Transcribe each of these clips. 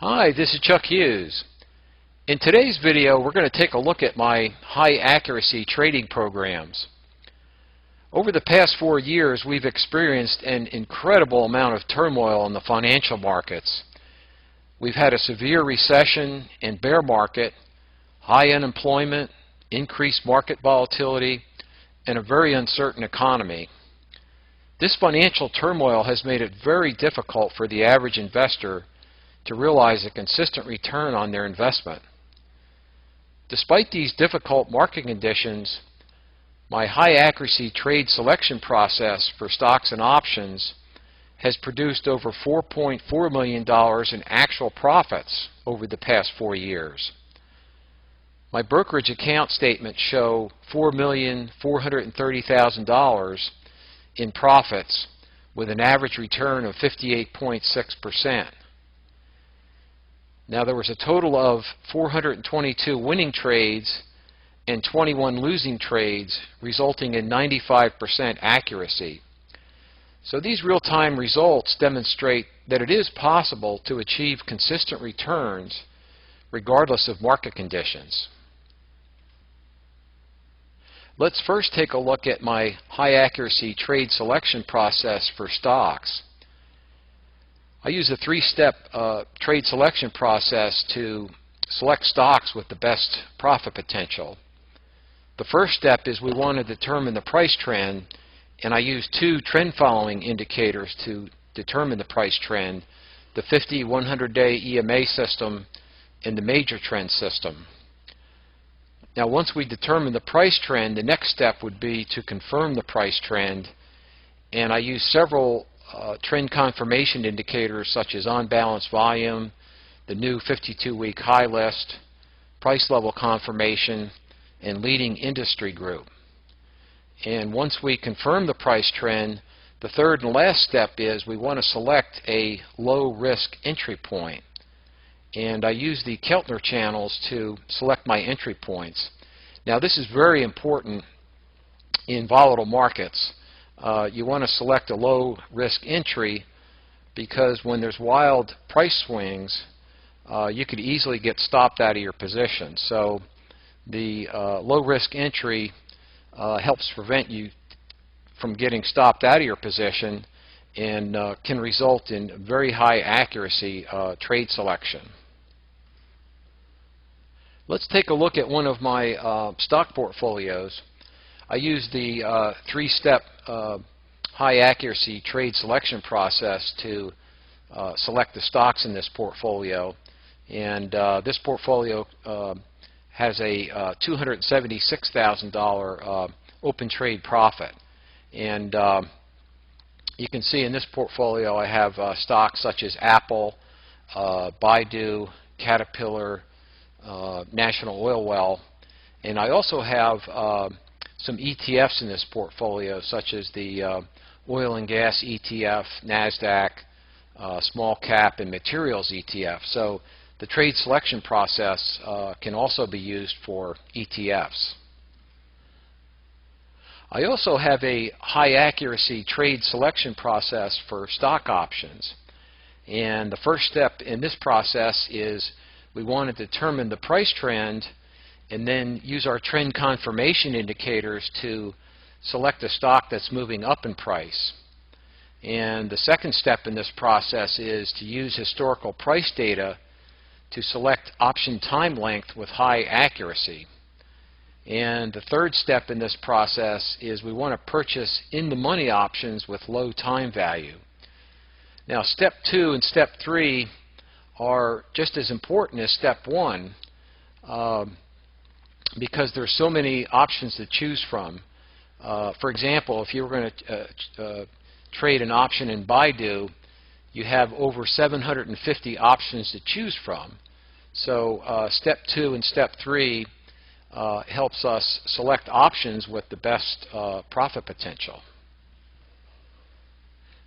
Hi, this is Chuck Hughes. In today's video, we're going to take a look at my high accuracy trading programs. Over the past 4 years, we've experienced an incredible amount of turmoil in the financial markets. We've had a severe recession and bear market, high unemployment, increased market volatility, and a very uncertain economy. This financial turmoil has made it very difficult for the average investor to realize a consistent return on their investment. Despite these difficult market conditions, my high accuracy trade selection process for stocks and options has produced over $4.4 million in actual profits over the past 4 years. My brokerage account statements show $4,430,000 in profits with an average return of 58.6%. Now, there was a total of 422 winning trades and 21 losing trades, resulting in 95% accuracy. So these real-time results demonstrate that it is possible to achieve consistent returns regardless of market conditions. Let's first take a look at my high accuracy trade selection process for stocks. I use a 3-step trade selection process to select stocks with the best profit potential. The first step is we want to determine the price trend, and I use 2 trend following indicators to determine the price trend: the 50, 100-day EMA system and the major trend system. Now, once we determine the price trend, the next step would be to confirm the price trend, and I use several trend confirmation indicators such as on-balance volume, the new 52-week high list, price level confirmation, and leading industry group. And once we confirm the price trend, the third and last step is we want to select a low-risk entry point. And I use the Keltner channels to select my entry points. Now, this is very important in volatile markets. You want to select a low-risk entry because when there's wild price swings, you could easily get stopped out of your position. So the low-risk entry helps prevent you from getting stopped out of your position and can result in very high accuracy trade selection. Let's take a look at one of my stock portfolios. I use the 3-step high accuracy trade selection process to select the stocks in this portfolio, and this portfolio has a $276,000 open trade profit. And you can see in this portfolio I have stocks such as Apple, Baidu, Caterpillar, National Oil Well, and I also have some ETFs in this portfolio, such as the oil and gas ETF, NASDAQ, small cap, and materials ETF. So the trade selection process can also be used for ETFs. I also have a high accuracy trade selection process for stock options. And the first step in this process is we want to determine the price trend and then use our trend confirmation indicators to select a stock that's moving up in price. And the second step in this process is to use historical price data to select option time length with high accuracy. And the third step in this process is we want to purchase in-the-money options with low time value. Now, step 2 and step 3 are just as important as step 1. Because there's so many options to choose from. For example, if you were going to trade an option in Baidu, you have over 750 options to choose from. So step 2 and step 3 helps us select options with the best profit potential.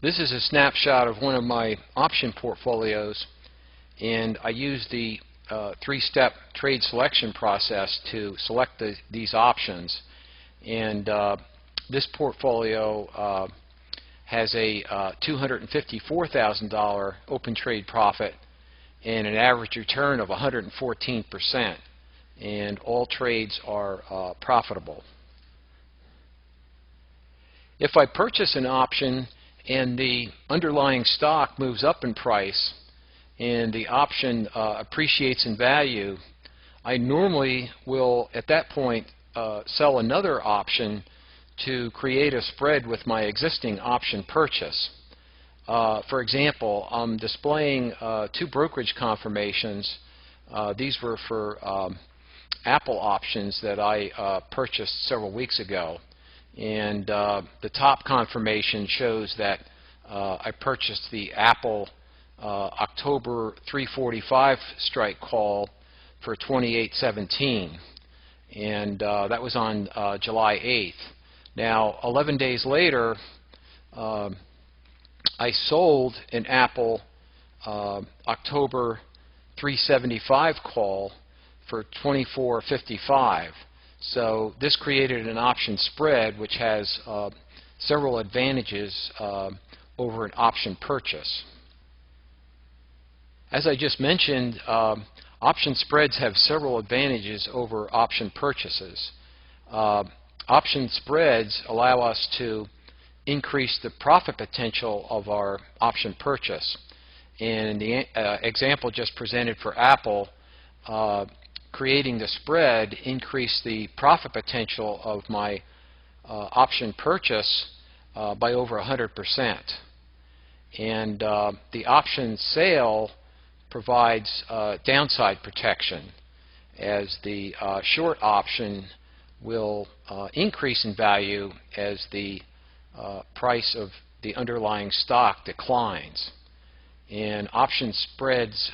This is a snapshot of one of my option portfolios, and I use the 3-step trade selection process to select these options. And this portfolio has a $254,000 open trade profit and an average return of 114%, and all trades are profitable. If I purchase an option and the underlying stock moves up in price and the option appreciates in value, I normally will at that point sell another option to create a spread with my existing option purchase. For example, I'm displaying two brokerage confirmations. These were for Apple options that I purchased several weeks ago. And the top confirmation shows that I purchased the Apple October 345 strike call for $28.17, and that was on July 8th. Now, 11 days later, I sold an Apple October 375 call for $24.55. So this created an option spread which has several advantages over an option purchase. As I just mentioned, option spreads have several advantages over option purchases. Option spreads allow us to increase the profit potential of our option purchase. And the example just presented for Apple, creating the spread increased the profit potential of my option purchase by over 100%. And the option sale provides downside protection, as the short option will increase in value as the price of the underlying stock declines. And option spreads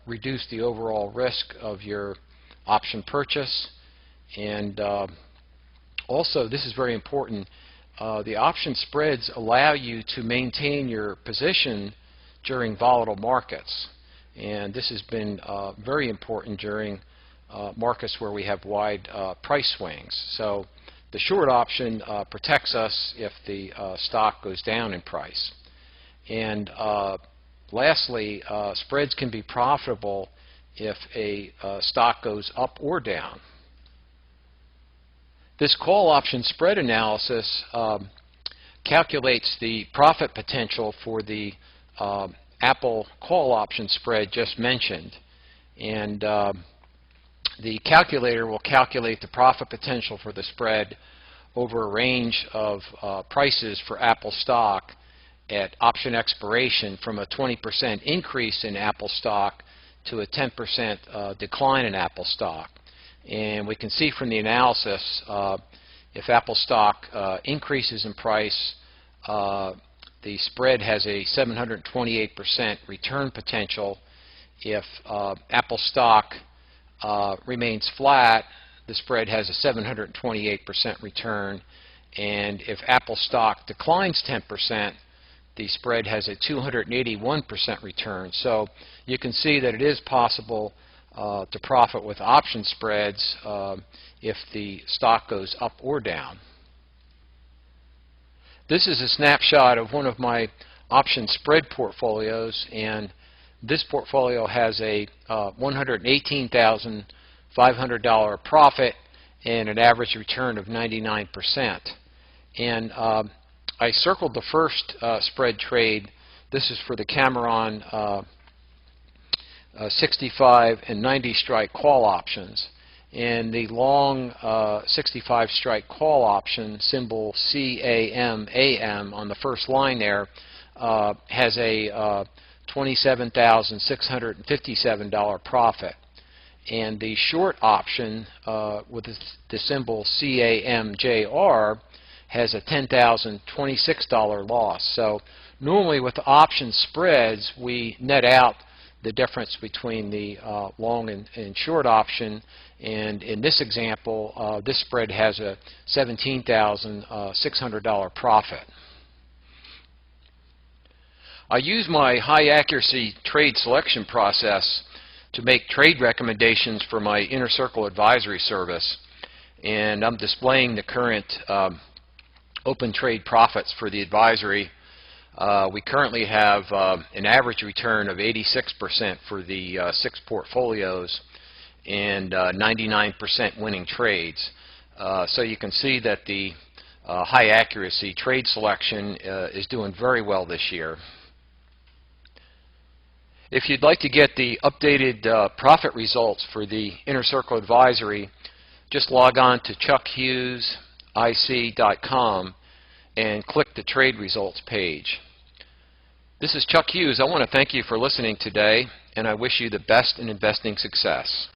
reduce the overall risk of your option purchase. And also, this is very important, the option spreads allow you to maintain your position during volatile markets. And this has been very important during markets where we have wide price swings. So the short option protects us if the stock goes down in price. And lastly, spreads can be profitable if a stock goes up or down. This call option spread analysis calculates the profit potential for the Apple call option spread just mentioned. And the calculator will calculate the profit potential for the spread over a range of prices for Apple stock at option expiration, from a 20% increase in Apple stock to a 10% decline in Apple stock. And we can see from the analysis, if Apple stock increases in price, the spread has a 728% return potential. If Apple stock remains flat, the spread has a 728% return. And if Apple stock declines 10%, the spread has a 281% return. So you can see that it is possible to profit with option spreads if the stock goes up or down. This is a snapshot of one of my option spread portfolios, and this portfolio has a $118,500 profit and an average return of 99%. And I circled the first spread trade. This is for the Cameron 65 and 90 strike call options. And the long 65 strike call option, symbol CAMAM on the first line there, has a $27,657 profit. And the short option with the symbol CAMJR has a $10,026 loss. So normally with option spreads, we net out the difference between the long and short option. And in this example, this spread has a $17,600 profit. I use my high accuracy trade selection process to make trade recommendations for my Inner Circle advisory service. And I'm displaying the current open trade profits for the advisory. We currently have an average return of 86% for the 6 portfolios and 99% winning trades. So you can see that the high accuracy trade selection is doing very well this year. If you'd like to get the updated profit results for the Inner Circle Advisory, just log on to chuckhughesic.com and click the trade results page. This is Chuck Hughes. I want to thank you for listening today, and I wish you the best in investing success.